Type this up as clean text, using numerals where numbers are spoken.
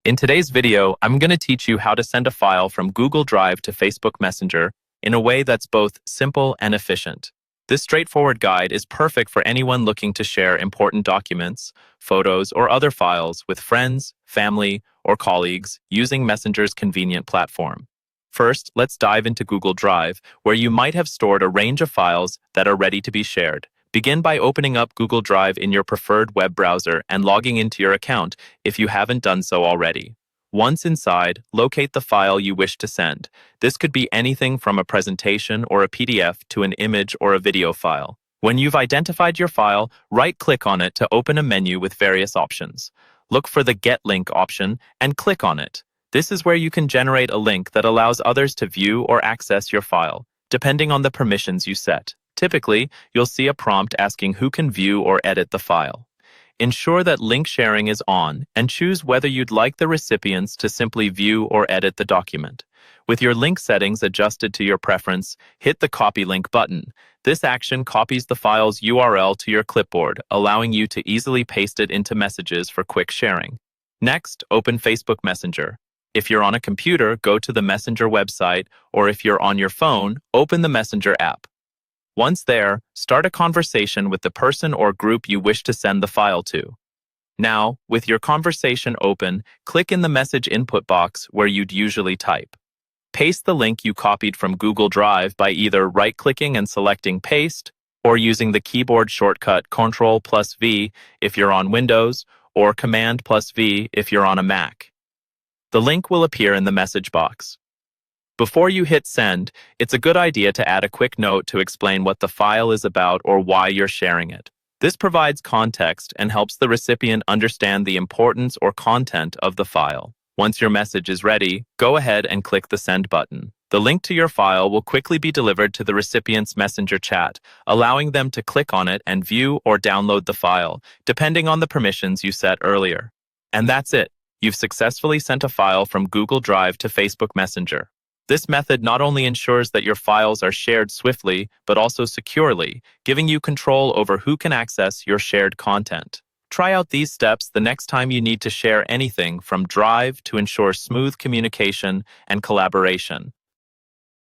In today's video, I'm going to teach you how to send a file from Google Drive to Facebook Messenger in a way that's both simple and efficient. This straightforward guide is perfect for anyone looking to share important documents, photos, or other files with friends, family, or colleagues using Messenger's convenient platform. First, let's dive into Google Drive, where you might have stored a range of files that are ready to be shared. Begin by opening up Google Drive in your preferred web browser and logging into your account if you haven't done so already. Once inside, locate the file you wish to send. This could be anything from a presentation or a PDF to an image or a video file. When you've identified your file, right-click on it to open a menu with various options. Look for the Get Link option and click on it. This is where you can generate a link that allows others to view or access your file, depending on the permissions you set. Typically, you'll see a prompt asking who can view or edit the file. Ensure that link sharing is on and choose whether you'd like the recipients to simply view or edit the document. With your link settings adjusted to your preference, hit the Copy Link button. This action copies the file's URL to your clipboard, allowing you to easily paste it into messages for quick sharing. Next, open Facebook Messenger. If you're on a computer, go to the Messenger website, or if you're on your phone, open the Messenger app. Once there, start a conversation with the person or group you wish to send the file to. Now, with your conversation open, click in the message input box where you'd usually type. Paste the link you copied from Google Drive by either right-clicking and selecting Paste, or using the keyboard shortcut Ctrl+V if you're on Windows, or Command+V if you're on a Mac. The link will appear in the message box. Before you hit send, it's a good idea to add a quick note to explain what the file is about or why you're sharing it. This provides context and helps the recipient understand the importance or content of the file. Once your message is ready, go ahead and click the send button. The link to your file will quickly be delivered to the recipient's Messenger chat, allowing them to click on it and view or download the file, depending on the permissions you set earlier. And that's it. You've successfully sent a file from Google Drive to Facebook Messenger. This method not only ensures that your files are shared swiftly, but also securely, giving you control over who can access your shared content. Try out these steps the next time you need to share anything from Drive to ensure smooth communication and collaboration.